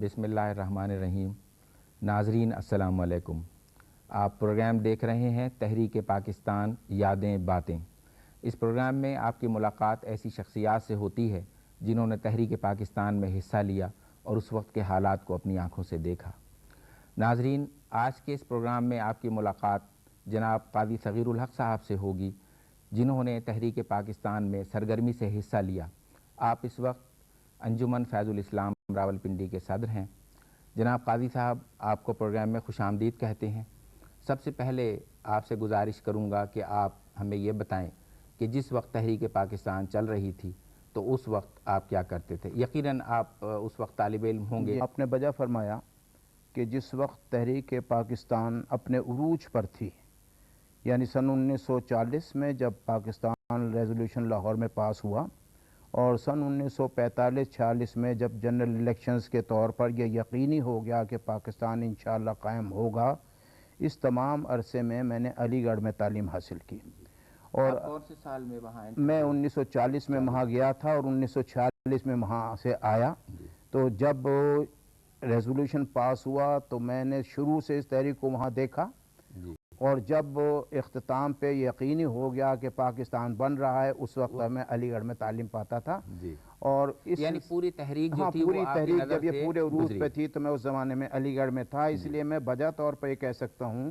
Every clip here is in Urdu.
بسم اللہ الرحمن الرحیم۔ ناظرین السلام علیکم۔ آپ پروگرام دیکھ رہے ہیں تحریک پاکستان یادیں باتیں۔ اس پروگرام میں آپ کی ملاقات ایسی شخصیات سے ہوتی ہے جنہوں نے تحریک پاکستان میں حصہ لیا اور اس وقت کے حالات کو اپنی آنکھوں سے دیکھا۔ ناظرین، آج کے اس پروگرام میں آپ کی ملاقات جناب قاضی صغیر الحق صاحب سے ہوگی جنہوں نے تحریک پاکستان میں سرگرمی سے حصہ لیا۔ آپ اس وقت انجمن فیض الاسلام راولپنڈی کے صدر ہیں۔ جناب قاضی صاحب، آپ کو پروگرام میں خوش آمدید کہتے ہیں۔ سب سے پہلے آپ سے گزارش کروں گا کہ آپ ہمیں یہ بتائیں کہ جس وقت تحریک پاکستان چل رہی تھی تو اس وقت آپ کیا کرتے تھے؟ یقیناً آپ اس وقت طالب علم ہوں گے۔ آپ نے بجا فرمایا کہ جس وقت تحریک پاکستان اپنے عروج پر تھی، یعنی سن 1940 میں جب پاکستان ریزولوشن لاہور میں پاس ہوا اور سن 1945-46 میں جب جنرل الیکشنز کے طور پر یہ یقینی ہو گیا کہ پاکستان انشاءاللہ قائم ہوگا، اس تمام عرصے میں میں نے علی گڑھ میں تعلیم حاصل کی۔ اور کون سے سال میں وہاں؟ میں 1940 میں وہاں گیا تھا اور 1946 میں وہاں سے آیا۔ تو جب ریزولوشن پاس ہوا تو میں نے شروع سے اس تحریک کو وہاں دیکھا، اور جب اختتام پہ یقینی ہو گیا کہ پاکستان بن رہا ہے اس وقت میں علی گڑھ میں تعلیم پاتا تھا۔ اور اس یعنی پوری تحریک جو تھی پوری وہ آپ کی تحریک نظر جب یہ سے پورے عروج گزری۔ پہ تھی تو میں اس زمانے میں علی گڑھ میں تھا، اس لیے میں بجا طور پر یہ کہہ سکتا ہوں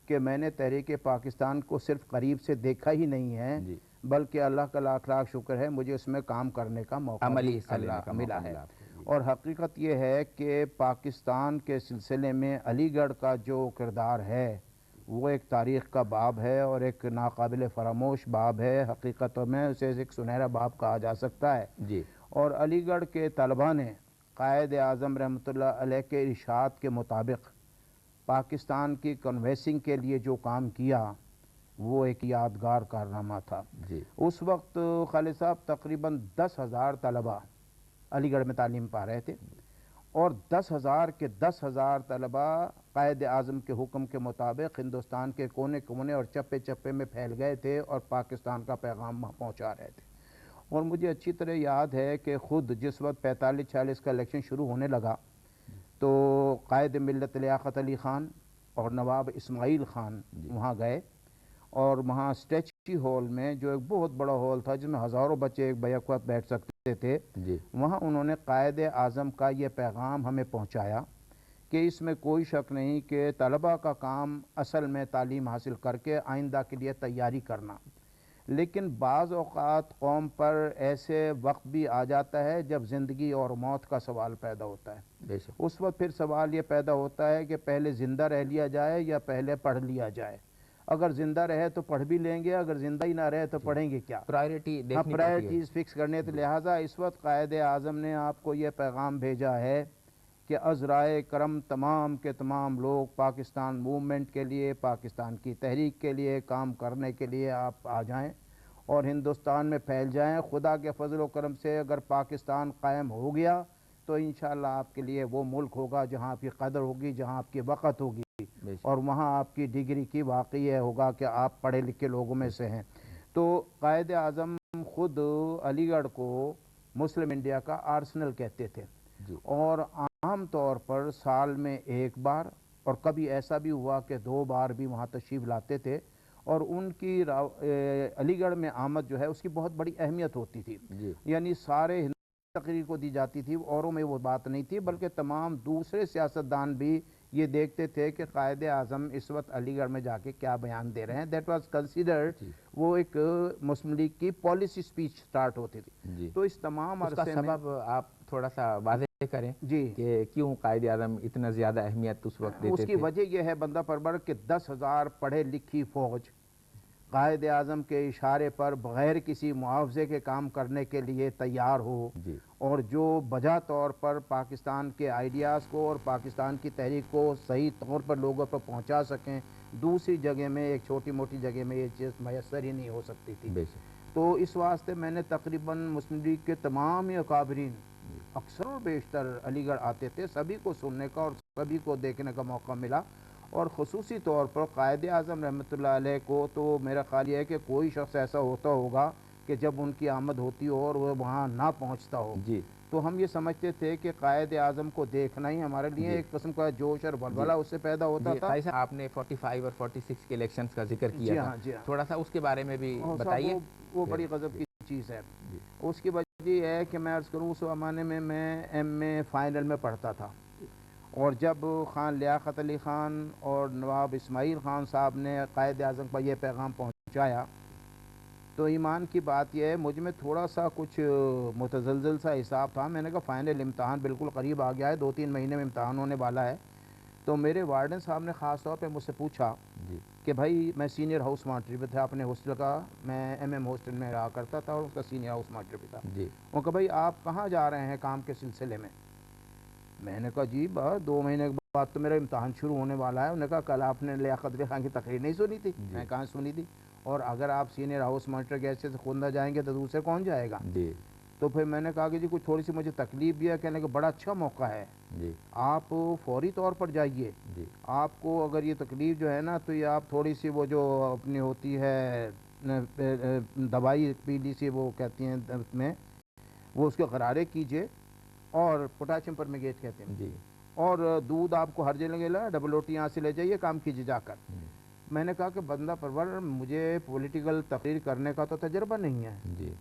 کہ میں نے تحریک پاکستان کو صرف قریب سے دیکھا ہی نہیں ہے، بلکہ اللہ کا لاکھ لاکھ شکر ہے مجھے اس میں کام کرنے کا موقع عملی حصہ لینے کا ملا موقع ہے۔ آپ کو۔ اور حقیقت یہ ہے کہ پاکستان کے سلسلے میں علی گڑھ کا جو کردار ہے وہ ایک تاریخ کا باب ہے اور ایک ناقابل فراموش باب ہے۔ حقیقت میں اسے ایک سنہرا باب کہا جا سکتا ہے۔ اور علی گڑھ کے طلباء نے قائد اعظم رحمۃ اللہ علیہ کے ارشاد کے مطابق پاکستان کی کنوینسنگ کے لیے جو کام کیا وہ ایک یادگار کارنامہ تھا۔ اس وقت خالد صاحب تقریباً 10,000 طلباء علی گڑھ میں تعلیم پا رہے تھے، اور 10,000 کے 10,000 طلباء قائد اعظم کے حکم کے مطابق ہندوستان کے کونے کونے اور چپے چپے میں پھیل گئے تھے اور پاکستان کا پیغام وہاں پہنچا رہے تھے۔ اور مجھے اچھی طرح یاد ہے کہ خود جس وقت 45-46 کا الیکشن شروع ہونے لگا تو قائد ملت لیاقت علی خان اور نواب اسماعیل خان وہاں گئے، اور وہاں اسٹیچو ہال میں جو ایک بہت بڑا ہال تھا جس میں ہزاروں بچے ایک بیک وقت بیٹھ سکتے تھے، وہاں انہوں نے قائد اعظم کا یہ پیغام ہمیں پہنچایا کہ اس میں کوئی شک نہیں کہ طلباء کا کام اصل میں تعلیم حاصل کر کے آئندہ کے لیے تیاری کرنا، لیکن بعض اوقات قوم پر ایسے وقت بھی آ جاتا ہے جب زندگی اور موت کا سوال پیدا ہوتا ہے۔ اس وقت پھر سوال یہ پیدا ہوتا ہے کہ پہلے زندہ رہ لیا جائے یا پہلے پڑھ لیا جائے۔ اگر زندہ رہے تو پڑھ بھی لیں گے، اگر زندہ ہی نہ رہے تو پڑھیں گے کیا؟ پرائرٹیز فکس کرنے تو لہٰذا اس وقت قائد اعظم نے آپ کو یہ پیغام بھیجا ہے کہ عذرائے کرم تمام کے تمام لوگ پاکستان موومنٹ کے لیے، پاکستان کی تحریک کے لیے کام کرنے کے لیے آپ آ جائیں اور ہندوستان میں پھیل جائیں۔ خدا کے فضل و کرم سے اگر پاکستان قائم ہو گیا تو انشاءاللہ آپ کے لیے وہ ملک ہوگا جہاں آپ کی قدر ہوگی، جہاں آپ کی وقت ہوگی، اور وہاں آپ کی ڈگری کی واقعی یہ ہوگا کہ آپ پڑھے لکھے لوگوں میں سے ہیں۔ تو قائد اعظم خود علی گڑھ کو مسلم انڈیا کا آرسنل کہتے تھے، اور عام طور پر سال میں ایک بار اور کبھی ایسا بھی ہوا کہ 2 بار بھی وہاں تشریف لاتے تھے، اور ان کی علی گڑھ میں آمد جو ہے اس کی بہت بڑی اہمیت ہوتی تھی۔ یعنی سارے تقریر کو دی جاتی تھی، اوروں میں وہ بات نہیں تھی، بلکہ تمام دوسرے سیاستدان بھی یہ دیکھتے تھے کہ قائد اعظم اس وقت علی گڑھ میں جا کے کیا بیان دے رہے ہیں۔ دیٹ واز کنسیڈرڈ، وہ ایک مسلم لیگ کی پالیسی سپیچ سٹارٹ ہوتی تھی۔ تو اس تمام عرصے میں سبب آپ تھوڑا سا واضح کریں کہ کیوں قائد اعظم اتنا زیادہ اہمیت اس وقت دیتے تھے؟ اس کی وجہ یہ ہے بندہ پرور کہ 10,000 پڑھے لکھی فوج قائد اعظم کے اشارے پر بغیر کسی معاوضے کے کام کرنے کے لیے تیار ہو، اور جو بجا طور پر پاکستان کے آئیڈیاز کو اور پاکستان کی تحریک کو صحیح طور پر لوگوں پر پہنچا سکیں، دوسری جگہ میں ایک چھوٹی موٹی جگہ میں یہ چیز میسر ہی نہیں ہو سکتی تھی۔ تو اس واسطے میں نے تقریباً مسلم لیگ کے تمام اکابرین اکثر و بیشتر علی گڑھ آتے تھے، سبھی کو سننے کا اور سبھی کو دیکھنے کا موقع ملا، اور خصوصی طور پر قائد اعظم رحمۃ اللہ علیہ کو تو میرا خیال یہ ہے کہ کوئی شخص ایسا ہوتا ہوگا کہ جب ان کی آمد ہوتی ہو اور وہ وہاں نہ پہنچتا ہو جی تو ہم یہ سمجھتے تھے کہ قائد اعظم کو دیکھنا ہی ہمارے لیے ایک قسم کا جوش اور ولولہ اس سے پیدا ہوتا تھا۔ قاضی صاحب آپ نے 45 اور 46 کے الیکشنز کا ذکر کیا جی تھا، ہاں، جی ہاں، تھوڑا سا اس کے بارے میں بھی بتائیے۔ وہ بڑی غضب کی چیز ہے۔ اس کی وجہ یہ ہے کہ میں عرض کروں اس زمانے میں ایم اے فائنل میں پڑھتا تھا، اور جب خان لیاقت علی خان اور نواب اسماعیل خان صاحب نے قائد اعظم پر یہ پیغام پہنچایا تو ایمان کی بات یہ ہے مجھ میں تھوڑا سا کچھ متزلزل سا حساب تھا۔ میں نے کہا فائنل امتحان بالکل قریب آ گیا ہے، 2-3 مہینے میں امتحان ہونے والا ہے۔ تو میرے وارڈن صاحب نے خاص طور پہ مجھ سے پوچھا کہ بھائی میں سینئر ہاؤس ماسٹر بھی تھا اپنے ہاسٹل کا، میں ایم ایم ہاسٹل میں رہا کرتا تھا اور اس کا سینئر ہاؤس ماسٹر بھی تھا۔ وہ کہا بھائی آپ کہاں جا رہے ہیں کام کے سلسلے میں؟ میں نے کہا جی 2 مہینے کے بعد تو میرا امتحان شروع ہونے والا ہے۔ انہوں نے کہا کل آپ نے لیاقت علی خان کی تقریر نہیں سنی تھی؟ میں کہاں سنی تھی، اور اگر آپ سینئر ہاؤس ماسٹر کے حیثیت سے خود نہ جائیں گے تو دوسرے کون جائے گا؟ تو پھر میں نے کہا کہ جی کچھ تھوڑی سی مجھے تکلیف بھی ہے، کہنے کہ بڑا اچھا موقع ہے، آپ فوری طور پر جائیے، آپ کو اگر یہ تکلیف جو ہے نا تو یہ آپ تھوڑی سی وہ جو اپنی ہوتی ہے دوائی پیلی سی وہ کہتی ہیں میں، وہ اس کے غرارے کیجئے، اور پوٹاشیم پرمیگیٹ کہتے ہیں، اور دودھ آپ کو ہر جگہ ملا، ڈبل روٹی یہاں سے لے جائیے، کام کیجئے جا کر۔ میں نے کہا کہ بندہ پرور مجھے پولیٹیکل تقریر کرنے کا تو تجربہ نہیں ہے،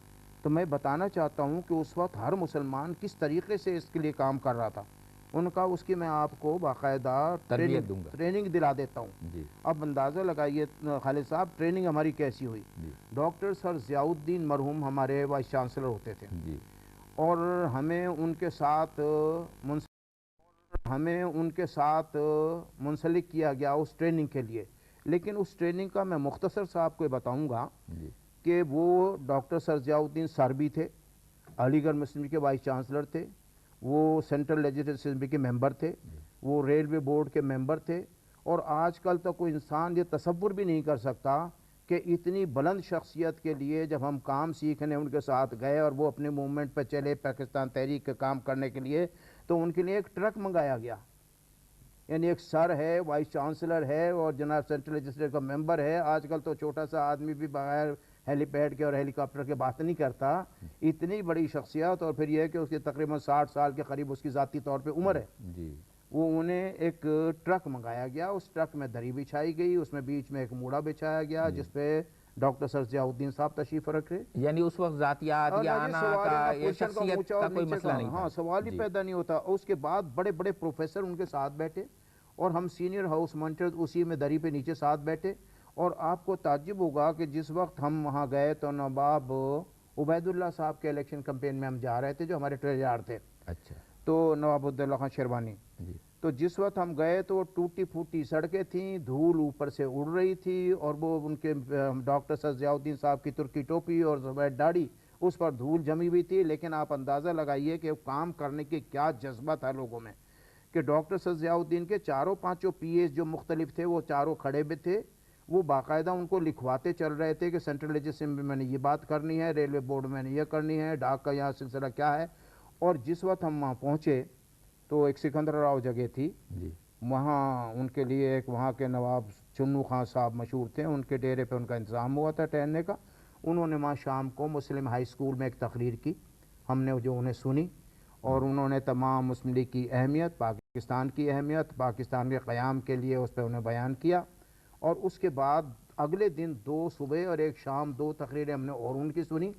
تو میں بتانا چاہتا ہوں کہ اس وقت ہر مسلمان کس طریقے سے اس کے لیے کام کر رہا تھا۔ ان کا اس کی میں آپ کو باقاعدہ ٹریننگ دلا دیتا ہوں۔ اب اندازہ لگائیے خالد صاحب ٹریننگ ہماری کیسی ہوئی۔ ڈاکٹر سر ضیاء الدین مرحوم ہمارے وائس چانسلر ہوتے تھے، اور ہمیں ان کے ساتھ منسلک کیا گیا اس ٹریننگ کے لیے۔ لیکن اس ٹریننگ کا میں مختصر سا آپ کو بتاؤں گا کہ وہ ڈاکٹر سر ضیاء الدین سر بھی تھے، علی گڑھ مسلم کے وائس چانسلر تھے، وہ سینٹرل لیجسلیٹو اسمبلی کے ممبر تھے، وہ ریلوے بورڈ کے ممبر تھے، اور آج کل تو کوئی انسان یہ تصور بھی نہیں کر سکتا کہ اتنی بلند شخصیت کے لیے جب ہم کام سیکھنے ان کے ساتھ گئے اور وہ اپنے موومنٹ پہ چلے پاکستان تحریک کے کام کرنے کے لیے، تو ان کے لیے ایک ٹرک منگایا گیا، یعنی ایک سر ہے، وائس چانسلر ہے، اور جناب سینٹرل لیجسلیٹو کا ممبر ہے۔ آج کل تو چھوٹا سا آدمی بھی بغیر ہیلی پیڈ کے اور ہیلی کاپٹر کے بات نہیں کرتا، اتنی بڑی شخصیت، اور پھر یہ ہے کہ اس کی تقریباً 60 سال کے قریب اس کی ذاتی طور پہ عمر ہے۔ وہ انہیں ایک ٹرک منگایا گیا، اس ٹرک میں دری بچھائی گئی، اس میں بیچ میں ایک موڑا بچھایا گیا جس پہ ڈاکٹر سر ضیاء الدین صاحب تشریف رکھے۔ یعنی اس وقت ذاتیات یا آنا کا یا شخصیت کا کوئی مسئلہ نہیں تھا، ہاں سوال ہی پیدا نہیں ہوتا۔ اس کے بعد بڑے بڑے پروفیسر ان کے ساتھ بیٹھے، اور ہم سینئر ہاؤس مانیٹر اسی میں دری پہ نیچے ساتھ بیٹھے، اور آپ کو تعجب ہوگا کہ جس وقت ہم وہاں گئے تو نواب عبید اللہ صاحب کے الیکشن کمپین میں ہم جا رہے تھے جو ہمارے ٹریجر تھے، اچھا، تو نواب عبداللہ خان شیروانی، تو جس وقت ہم گئے تو ٹوٹی پھوٹی سڑکیں تھیں، دھول اوپر سے اڑ رہی تھی، اور وہ ان کے ڈاکٹر سر ضیاء الدین صاحب کی ترکی ٹوپی اور سفید داڑھی، اس پر دھول جمی ہوئی تھی، لیکن آپ اندازہ لگائیے کہ کام کرنے کی کیا جذبہ تھا لوگوں میں، کہ ڈاکٹر سر ضیاء الدین کے 4-5 پی ایس جو مختلف تھے وہ چاروں کھڑے بھی تھے، وہ باقاعدہ ان کو لکھواتے چل رہے تھے کہ سینٹرل لیجسلیٹو میں نے یہ بات کرنی ہے، ریلوے بورڈ میں نے یہ کرنی ہے، ڈاک کا یہاں سلسلہ کیا ہے۔ اور جس وقت ہم وہاں پہنچے تو ایک سکندر راؤ جگہ تھی، وہاں ان کے لیے ایک وہاں کے نواب چنو خان صاحب مشہور تھے، ان کے ڈیرے پہ ان کا انتظام ہوا تھا ٹہلنے کا۔ انہوں نے وہاں شام کو مسلم ہائی اسکول میں ایک تقریر کی، ہم نے جو انہیں سنی، اور انہوں نے تمام مسلم لیگ کی اہمیت، پاکستان کی اہمیت، پاکستان کے قیام کے لیے اس پہ انہیں بیان کیا، اور اس کے بعد اگلے دن 2 صبح اور 1 شام 2 تقریریں ہم نے اور ان کی سنی،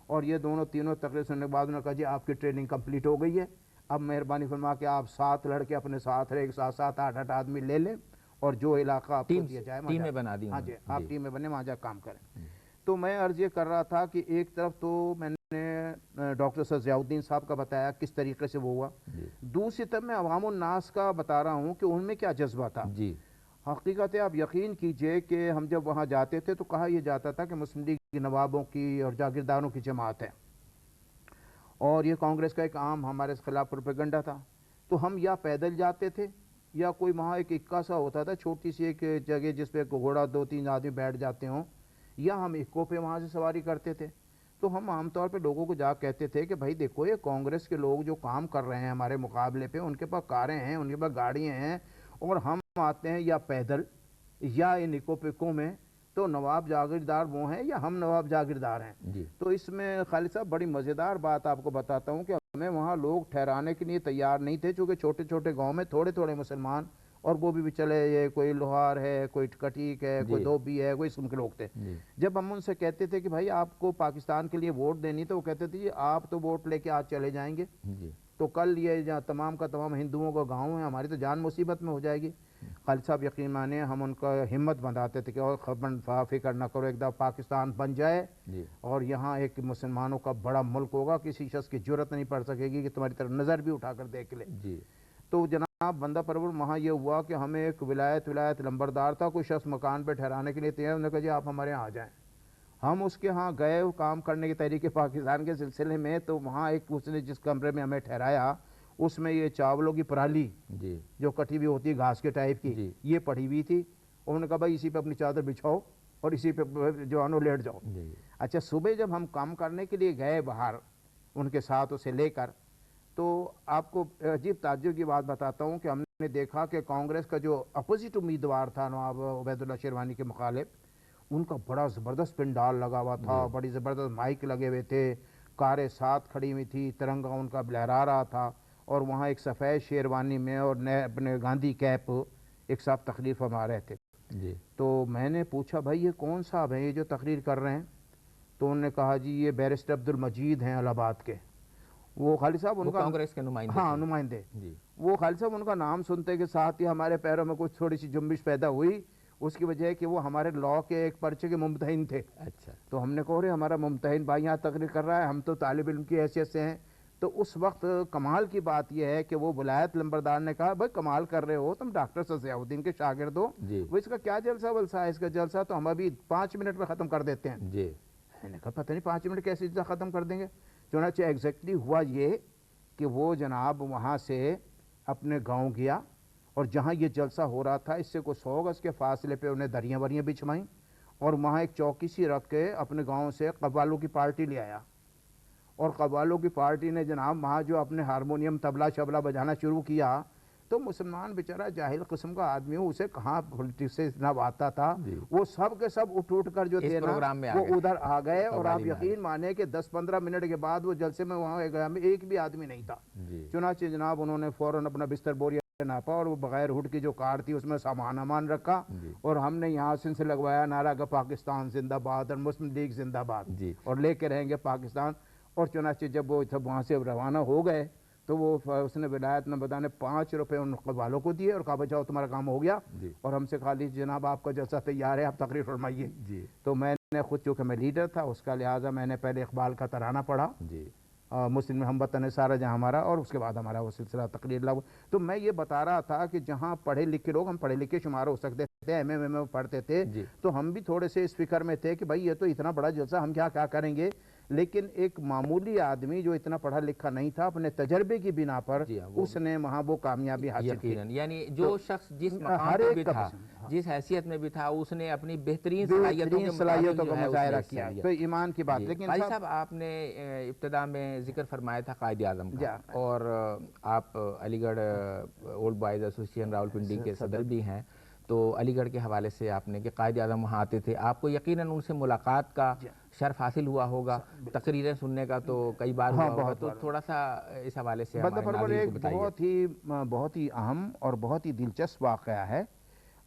اور یہ تینوں تقریر سننے کے بعد انہوں نے کہا جی آپ کی ٹریننگ کمپلیٹ ہو گئی ہے، اب مہربانی فرما کے آپ 7 لڑکے اپنے ساتھ رہے، 7-8 آدمی لے لیں، اور جو علاقہ آپ کو دیا جائے ٹیمیں بنا دی، ہاں جی آپ ٹیمیں بنے وہاں جا کام کریں۔ تو میں عرض یہ کر رہا تھا کہ ایک طرف تو میں نے ڈاکٹر سر ضیاء الدین صاحب کا بتایا کس طریقے سے وہ ہوا، دوسری طرف میں عوام الناس کا بتا رہا ہوں کہ ان میں کیا جذبہ تھا۔ حقیقت ہے آپ یقین کیجئے کہ ہم جب وہاں جاتے تھے تو کہا یہ جاتا تھا کہ مسلم لیگ کے نوابوں کی اور جاگیرداروں کی جماعت ہے، اور یہ کانگریس کا ایک عام ہمارے خلاف پروپیگنڈا تھا، تو ہم یا پیدل جاتے تھے یا کوئی وہاں ایک اکا سا ہوتا تھا چھوٹی سی ایک جگہ جس پہ گھوڑا 2-3 آدمی بیٹھ جاتے ہوں، یا ہم اکوں پہ وہاں سے سواری کرتے تھے۔ تو ہم عام طور پہ لوگوں کو جا کہتے تھے کہ بھائی دیکھو یہ کانگریس کے لوگ جو کام کر رہے ہیں ہمارے مقابلے پہ، ان کے پاس کاریں ہیں، ان کے پاس گاڑیاں ہیں، اور ہم آتے ہیں یا پیدل یا ان اکوں پکوں میں، تو نواب جاگیردار وہ ہیں یا ہم نواب جاگیردار ہیں؟ جی تو اس میں خالد صاحب بڑی مزیدار بات آپ کو بتاتا ہوں کہ ہمیں وہاں لوگ ٹھہرانے کے لیے تیار نہیں تھے، چونکہ چھوٹے چھوٹے گاؤں میں تھوڑے تھوڑے مسلمان، اور وہ بھی چلے، یہ کوئی لوہار ہے، کوئی کٹیک ہے، کوئی دھوبی ہے، کوئی اس قسم کے لوگ تھے۔ جب ہم ان سے کہتے تھے کہ بھائی آپ کو پاکستان کے لیے ووٹ دینی، تو وہ کہتے تھے جی آپ تو ووٹ لے کے آج چلے جائیں گے، تو کل یہ جہاں تمام کا تمام ہندوؤں کا گاؤں ہے، ہماری تو جان مصیبت میں ہو جائے گی۔ خالد صاحب یقین مانیں ہم ان کا ہمت بندھاتے تھے کہ اور فکر نہ کرو، ایک دفعہ پاکستان بن جائے اور یہاں ایک مسلمانوں کا بڑا ملک ہوگا، کسی شخص کی جرت نہیں پڑ سکے گی کہ تمہاری طرف نظر بھی اٹھا کر دیکھ لے۔ تو جناب بندہ پرور وہاں یہ ہوا کہ ہمیں ایک ولایت لمبردار تھا، کوئی شخص مکان پہ ٹھہرانے کے لیے تیار، انہوں نے کہا جی آپ ہمارے یہاں آ جائیں۔ ہم اس کے ہاں گئے کام کرنے کی تحریک پاکستان کے سلسلے میں، تو وہاں ایک اس نے جس کمرے میں ہمیں ٹھہرایا، اس میں یہ چاولوں کی پرالی جو کٹی ہوئی ہوتی ہے گھاس کے ٹائپ کی، یہ پڑی ہوئی تھی۔ انہوں نے کہا بھائی اسی پہ اپنی چادر بچھاؤ اور اسی پہ جو انو لیٹ جاؤ۔ اچھا صبح جب ہم کام کرنے کے لیے گئے باہر ان کے ساتھ اسے لے کر، تو آپ کو عجیب تعجب کی بات بتاتا ہوں کہ ہم نے دیکھا کہ کانگریس کا جو اپوزٹ امیدوار تھا نواب عبید اللہ شیروانی کے مخالف، ان کا بڑا زبردست پنڈال لگا ہوا تھا، بڑی زبردست مائک لگے ہوئے تھے، کاریں ساتھ کھڑی ہوئی تھی، ترنگا ان کا لہرا رہا تھا، اور وہاں ایک سفید شیروانی میں اور اپنے گاندھی کیپ ایک صاحب تقریر فرما رہے تھے۔ تو میں نے پوچھا بھائی یہ کون صاحب ہیں یہ جو تقریر کر رہے ہیں؟ تو انہوں نے کہا جی یہ بیرسٹر عبد المجید ہیں الہ آباد کے۔ وہ خالد صاحب ان کا کانگریس کے نمائندے، ہاں نمائندے، وہ خالد صاحب ان کا نام سنتے کے ساتھ ہی ہمارے پیروں میں کچھ تھوڑی سی جنبش پیدا ہوئی۔ اس کی وجہ ہے کہ وہ ہمارے لا کے ایک پرچے کے ممتحن تھے۔ اچھا، تو ہم نے کہا رہے ہمارا ممتحن بھائی یہاں تقریر کر رہا ہے، ہم تو طالب علم کی حیثیت سے ہیں۔ تو اس وقت کمال کی بات یہ ہے کہ وہ ولایت لمبردار نے کہا بھائی کمال کر رہے ہو، تم ڈاکٹر ضیاء الدین کے شاگرد ہو، وہ اس کا کیا جلسہ ولسہ ہے، اس کا جلسہ تو ہم ابھی 5 منٹ میں ختم کر دیتے ہیں۔ میں نے کہا پتہ نہیں 5 منٹ کیسے جلسہ ختم کر دیں گے؟ چنانچہ ایگزیکٹلی ہوا یہ کہ وہ جناب وہاں سے اپنے گاؤں گیا، اور جہاں یہ جلسہ ہو رہا تھا اس سے کوئی 100 گز کے فاصلے پہ انہیں دریاں وریاں بچھوائیں، اور وہاں ایک چوکی سی رکھ کے اپنے گاؤں سے قوالوں کی پارٹی لے آیا، اور قوالوں کی پارٹی نے جناب وہاں جو اپنے ہارمونیم طبلہ شبلہ بجانا شروع کیا۔ تو مسلمان بیچارہ جاہل قسم کا آدمی ہو، اسے کہاں پولیٹکس سے اتنا آتا تھا، وہ سب کے سب اٹھ کر جو تھے نا وہ ادھر آ گئے، اور آپ یقین مانیں کہ 10-15 منٹ کے بعد وہ جلسے میں وہاں ایک بھی آدمی نہیں تھا۔ چنانچہ جناب انہوں نے فوراً اپنا بستر بوریا ناپا، اور وہ بغیر ہڈ کی جو کار تھی اس میں سامان امان رکھا، اور ہم نے یہاں سے لگوایا نعرہ کہ پاکستان زندہ باد اور مسلم لیگ زندہ باد، اور لے کے رہیں گے پاکستان۔ اور چنانچہ جب وہ وہاں سے روانہ ہو گئے تو وہ اس نے ولایت نمبردار نے 5 روپے ان قوالوں کو دیے اور کہا بچاؤ تمہارا کام ہو گیا، اور ہم سے کہا لیجیے جناب آپ کا جلسہ تیار ہے، آپ تقریر فرمائیے۔ تو میں نے خود چونکہ میں لیڈر تھا اس کا لہٰذا میں نے پہلے اقبال کا ترانہ پڑھا، مسلم ہم وطن سارا جہاں ہمارا، اور اس کے بعد ہمارا وہ سلسلہ تقریر لگا۔ تو میں یہ بتا رہا تھا کہ جہاں پڑھے لکھے لوگ، ہم پڑھے لکھے شمار ہو سکتے تھے، ایم اے پڑھتے تھے، تو ہم بھی تھوڑے سے اس فکر میں تھے کہ بھائی یہ تو اتنا بڑا جلسہ ہم کیا کریں گے، لیکن ایک معمولی آدمی جو اتنا پڑھا لکھا نہیں تھا اپنے تجربے کی بنا پر اس نے وہاں وہ کامیابی حاصل کی۔ یعنی جو شخص جس مقام پہ بھی تھا، جس حیثیت میں بھی تھا، اس نے اپنی بہترین صلاحیتوں کا مظاہرہ کیا، تو ایمان کی بات۔ لیکن بھائی صاحب آپ نے ابتدا میں ذکر فرمایا تھا قائد اعظم کا، اور آپ علی گڑھ اولڈ بوائز ایسوسیشن راولپنڈی کے صدر بھی ہیں، تو علی گڑھ کے حوالے سے آپ نے کہ قائد اعظم وہاں آتے تھے، آپ کو یقیناً ان سے ملاقات کا شرف حاصل ہوا ہوگا، تقریریں سننے کا تو کئی بار ہوا ہوگا، تو تھوڑا سا اس حوالے سے ہمارے ناظرین کو بتائیے۔ بہت ہی اہم اور بہت ہی دلچسپ واقعہ ہے،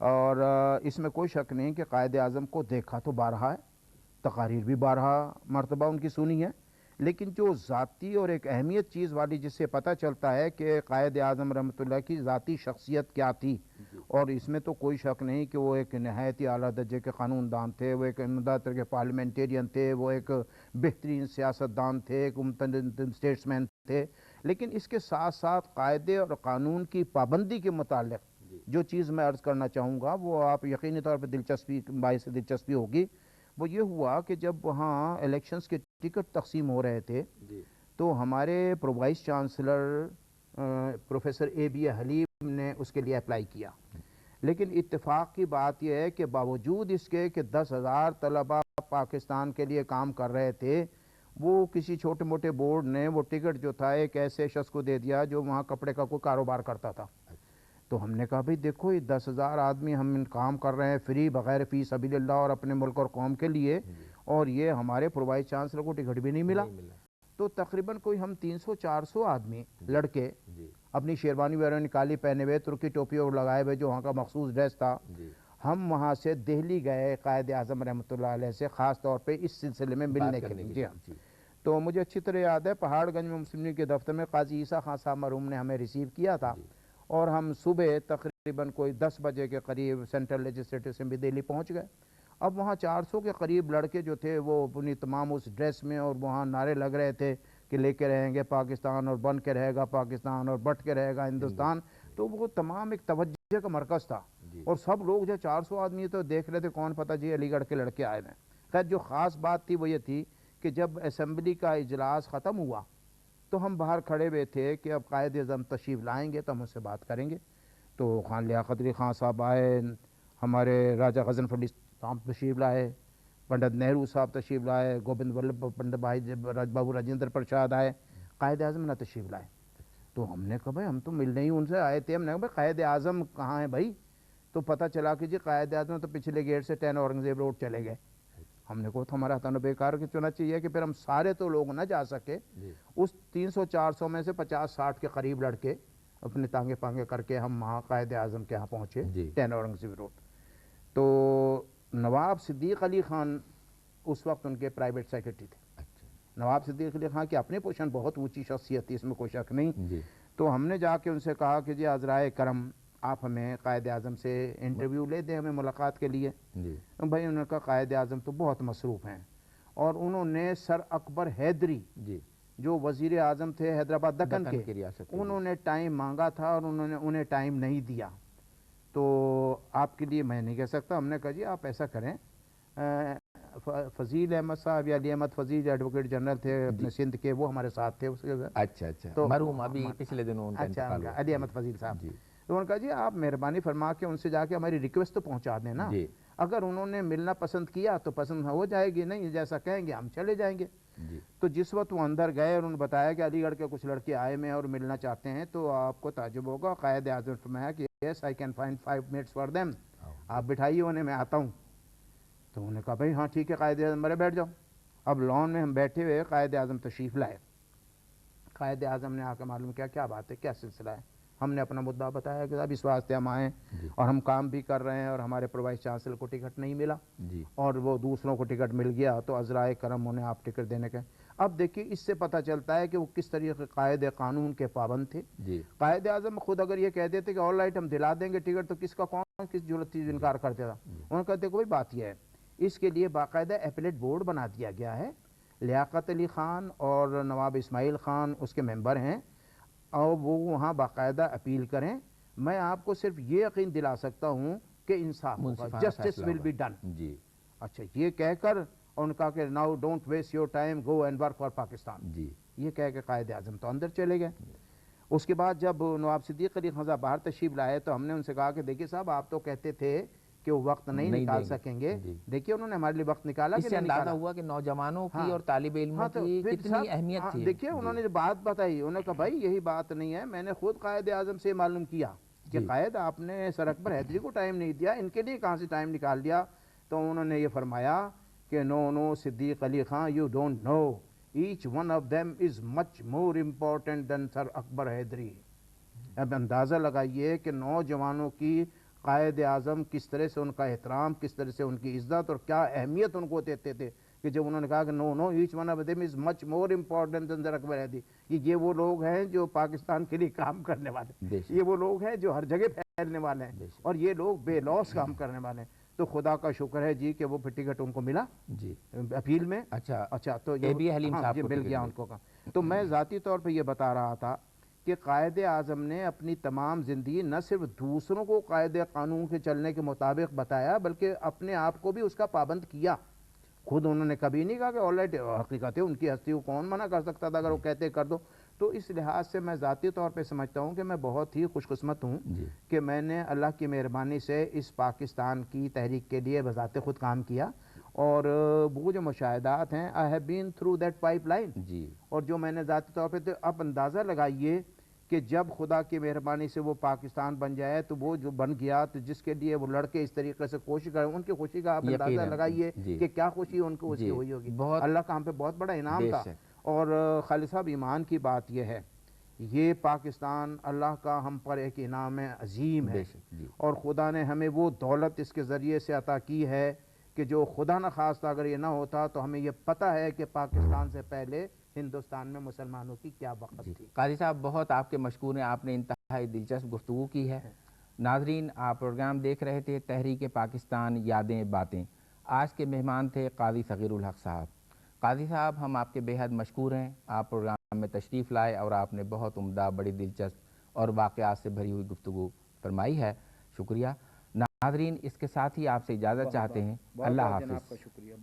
اور اس میں کوئی شک نہیں کہ قائد اعظم کو دیکھا تو بارہا ہے، تقاریر بھی بارہا مرتبہ ان کی سنی ہے، لیکن جو ذاتی اور ایک اہمیت چیز والی جس سے پتہ چلتا ہے کہ قائد اعظم رحمۃ اللہ کی ذاتی شخصیت کیا تھی، اور اس میں تو کوئی شک نہیں کہ وہ ایک نہایت ہی اعلیٰ درجے کے قانون دان تھے، وہ ایک عمدہ طرح کے پارلیمنٹیرین تھے، وہ ایک بہترین سیاست دان تھے، ایک اسٹیٹس مین تھے، لیکن اس کے ساتھ ساتھ قاعدے اور قانون کی پابندی کے متعلق جو چیز میں عرض کرنا چاہوں گا وہ آپ یقینی طور پہ باعث دلچسپی ہوگی، وہ یہ ہوا کہ جب وہاں الیکشنز کے ٹکٹ تقسیم ہو رہے تھے تو ہمارے وائس چانسلر پروفیسر A.B. حلیم نے اس کے لیے اپلائی کیا، لیکن اتفاق کی بات یہ ہے کہ باوجود اس کے کہ 10,000 طلبہ پاکستان کے لیے کام کر رہے تھے، وہ کسی چھوٹے موٹے بورڈ نے وہ ٹکٹ جو تھا ایک ایسے شخص کو دے دیا جو وہاں کپڑے کا کوئی کاروبار کرتا تھا۔ تو ہم نے کہا بھئی دیکھو یہ 10,000 آدمی ہم کام کر رہے ہیں فری بغیر فی سبیل اللہ اور اپنے ملک اور قوم کے لیے، اور یہ ہمارے پرو وائس چانسلر کو ٹکٹ بھی نہیں ملا۔ تو تقریباً کوئی ہم 300-400 آدمی لڑکے اپنی شیروانی وغیرہ نکالی پہنے ہوئے، ترکی ٹوپی اور لگائے ہوئے، جو وہاں کا مخصوص ڈریس تھا، ہم وہاں سے دہلی گئے قائد اعظم رحمۃ اللہ علیہ سے خاص طور پہ اس سلسلے میں ملنے کے لیے۔ جی ہاں، تو مجھے اچھی طرح یاد ہے پہاڑ گنج میں مسلم لیگ کے دفتر میں قاضی عیسیٰ خان صاحب مرحوم نے ہمیں ریسیو کیا تھا، اور ہم صبح تقریباً کوئی 10 بجے کے قریب سینٹرل لیجسلیٹو اسمبلی دہلی پہنچ گئے۔ اب وہاں 400 کے قریب لڑکے جو تھے وہ اپنی تمام اس ڈریس میں، اور وہاں نعرے لگ رہے تھے کہ لے کے رہیں گے پاکستان، اور بن کے رہے گا پاکستان، اور بٹ کے رہے گا ہندوستان۔ تو وہ تمام ایک توجہ کا مرکز تھا، اور سب لوگ جو 400 آدمی تو دیکھ رہے تھے کون پتہ جی علی گڑھ کے لڑکے آئے ہیں۔ خیر جو خاص بات تھی وہ یہ تھی کہ جب اسمبلی کا اجلاس ختم ہوا تو ہم باہر کھڑے ہوئے تھے کہ اب قائد اعظم تشریف لائیں گے تو ہم ان سے بات کریں گے۔ تو خان لیاقت علی خان صاحب آئے، ہمارے راجہ غضنفر علی صاحب تشریف لائے، پنڈت نہرو صاحب تشریف لائے، گوبند ولبھ پنڈت بھائی بابو راجندر پرساد آئے، قائد اعظم نہ تشریف لائے۔ تو ہم نے کہا بھائی ہم تو ملنے ہی ان سے آئے تھے، ہم نے کہا بھائی قائد اعظم کہاں ہیں بھائی؟ تو پتہ چلا کہ جی قائد اعظم تو پچھلے گیٹ سے 10 اورنگزیب روڈ چلے گئے۔ ہم نے کہا تو ہمارا تنو بیکار کی چنا چاہیے کہ پھر ہم سارے تو لوگ نہ جا سکے، اس 300-400 میں سے 50-60 کے قریب لڑکے اپنے تانگے پانگے کر کے ہم وہاں قائد اعظم کے ہاں پہنچے 10 اورنگزیب روڈ۔ تو نواب صدیق علی خان اس وقت ان کے پرائیویٹ سیکرٹری تھے۔ نواب صدیق علی خان کی اپنی پوزیشن بہت اونچی شخصیت تھی، اس میں کوئی شک نہیں۔ تو ہم نے جا کے ان سے کہا کہ جی عذرائے کرم آپ ہمیں قائد اعظم سے انٹرویو لے دیں ہمیں ملاقات کے لیے۔ بھائی انہوں نے کہا قائد اعظم تو بہت مصروف ہیں، اور انہوں نے سر اکبر حیدری جو وزیر اعظم تھے حیدرآباد دکن کے، انہوں نے ٹائم مانگا تھا اور انہیں ٹائم نہیں دیا، تو آپ کے لیے میں نہیں کہہ سکتا۔ ہم نے کہا جی آپ ایسا کریں، فضیل احمد صاحب یا علی احمد فضیل ایڈوکیٹ جنرل تھے اپنے سندھ کے، وہ ہمارے ساتھ تھے اس کے۔ اچھا مرحوم ابھی پچھلے دنوں ان کا انتقال ہوا۔ علی احمد فضیل صاحب، تو انہوں نے کہا جی آپ مہربانی فرما کے ان سے جا کے ہماری ریکویسٹ تو پہنچا دیں نا، اگر انہوں نے ملنا پسند کیا تو پسند ہو جائے گی، نہیں جیسا کہیں گے ہم چلے جائیں گے۔ تو جس وقت وہ اندر گئے اور انہوں نے بتایا کہ علی گڑھ کے کچھ لڑکے آئے میں اور ملنا چاہتے ہیں، تو آپ کو تعجب ہوگا قائد اعظم نے فرمایا کہ yes I can find 5 minutes for them، آپ بٹھائیے انہیں میں آتا ہوں۔ تو انہوں نے کہا بھائی ہاں ٹھیک ہے قائد اعظم مرے بیٹھ جاؤ۔ اب لان میں ہم بیٹھے ہوئے قائد اعظم تشریف لائے۔ قائد اعظم نے آ کے معلوم کیا کیا بات ہے کیا سلسلہ ہے، ہم نے اپنا مدعا بتایا کہ اب اس واسطے ہم آئے اور ہم کام بھی کر رہے ہیں اور ہمارے پرو وائس چانسلر کو ٹکٹ نہیں ملا اور وہ دوسروں کو ٹکٹ مل گیا، تو عذرائے کرم انہیں آپ ٹکٹ دینے کے۔ اب دیکھیے اس سے پتہ چلتا ہے کہ وہ کس طریقے قائد قانون کے پابند تھے۔ قائد اعظم خود اگر یہ کہہ دیتے کہ آل رائٹ ہم دلا دیں گے ٹکٹ، تو کس کا کون کس ضرورت تھی انکار کرتے تھا۔ انہوں نے کہا دیکھو بھائی بات یہ ہے، اس کے لیے باقاعدہ اپیلیٹ بورڈ بنا دیا گیا ہے، لیاقت علی خان اور نواب اسماعیل خان اس کے ممبر ہیں، اور وہ وہاں باقاعدہ اپیل کریں۔ میں آپ کو صرف یہ یقین دلا سکتا ہوں کہ انصاف ہوگا، جسٹس ول بی ڈن۔ اچھا یہ کہہ کر اور ان کا کہ now don't waste your time, go and work for Pakistan, یہ کہہ کے قائد اعظم تو اندر چلے گئے۔ اس کے بعد جب نواب صدیق علی خان صاحب باہر تشریف لائے تو ہم نے ان سے کہا کہ دیکھیے صاحب آپ تو کہتے تھے کہ وہ وقت نہیں نکال سکیں گے، دیکھیے انہوں نے ہمارے لیے وقت نکالا، اس سے اندازہ ہوا کہ نوجوانوں کی اور طالب علموں کی کتنی اہمیت تھی۔ دیکھیے انہوں نے جو بات بتائی، انہوں نے کہا بھائی یہی بات نہیں ہے، میں نے خود قائد اعظم سے معلوم کیا کہ قائد آپ نے سر اکبر حیدری کو ٹائم نہیں دیا، ان کے لیے کہاں سے ٹائم نکال دیا۔ تو انہوں نے یہ فرمایا کہ no Siddique Ali Khan, you don't know, each one of them is much more important than Sir Akbar Hydari. اب اندازہ لگائیے کہ نوجوانوں کی قائد اعظم کس طرح سے ان کا احترام، کس طرح سے ان کی عزت اور کیا اہمیت ان کو دیتے تھے، کہ جب انہوں نے کہا کہ no each one of them is much more important than Sir Akbar Hydari, یہ وہ لوگ ہیں جو پاکستان کے لیے کام کرنے والے، یہ وہ لوگ ہیں جو ہر جگہ پھیلنے والے ہیں، اور یہ لوگ بے لوث کام کرنے والے ہیں۔ تو خدا کا شکر ہے جی کہ وہ ٹکٹ ان کو ملا اپیل میں۔ اچھا تو یہ مل گیا ان کو۔ تو میں ذاتی طور پہ یہ بتا رہا تھا کہ قائد اعظم نے اپنی تمام زندگی نہ صرف دوسروں کو قائد قانون کے چلنے کے مطابق بتایا، بلکہ اپنے آپ کو بھی اس کا پابند کیا۔ خود انہوں نے کبھی نہیں کہا کہ آل رائٹ، حقیقت ہے ان کی ہستی کو کون منع کر سکتا تھا، اگر وہ کہتے کر دو۔ تو اس لحاظ سے میں ذاتی طور پہ سمجھتا ہوں کہ میں بہت ہی خوش قسمت ہوں کہ میں نے اللہ کی مہربانی سے اس پاکستان کی تحریک کے لیے بذات خود کام کیا، اور وہ جو مشاہدات ہیں I have been through that pipeline، اور جو میں نے ذاتی طور پہ، اب اندازہ لگائیے کہ جب خدا کی مہربانی سے وہ پاکستان بن جائے تو وہ جو بن گیا تو جس کے لیے وہ لڑکے اس طریقے سے کوشش کریں، ان کی خوشی کا آپ اندازہ یقیناً لگائیے جی کہ کیا خوشی ان کو اس جی کی ہوئی ہوگی۔ بہت اللہ کا ہم پہ بہت بڑا انعام بے تھا۔ شک اور خالد صاحب ایمان کی بات یہ ہے، یہ پاکستان اللہ کا ہم پر ایک انعام عظیم ہے، بے شک جی اور خدا نے ہمیں وہ دولت اس کے ذریعے سے عطا کی ہے کہ جو خدا نہ خواستہ اگر یہ نہ ہوتا تو ہمیں یہ پتہ ہے کہ پاکستان سے پہلے ہندوستان میں مسلمانوں کی کیا وقت جی تھی۔ قاضی صاحب بہت آپ کے مشکور ہیں، آپ نے انتہائی دلچسپ گفتگو کی ہے۔ ناظرین آپ پروگرام دیکھ رہے تھے تحریک پاکستان یادیں باتیں۔ آج کے مہمان تھے قاضی صغیر الحق صاحب۔ قاضی صاحب ہم آپ کے بے حد مشکور ہیں، آپ پروگرام میں تشریف لائے اور آپ نے بہت عمدہ بڑی دلچسپ اور واقعات سے بھری ہوئی گفتگو فرمائی ہے، شکریہ۔ ناظرین اس کے ساتھ ہی آپ سے اجازت چاہتے ہیں، اللہ جناب حافظ۔ کا شکریہ۔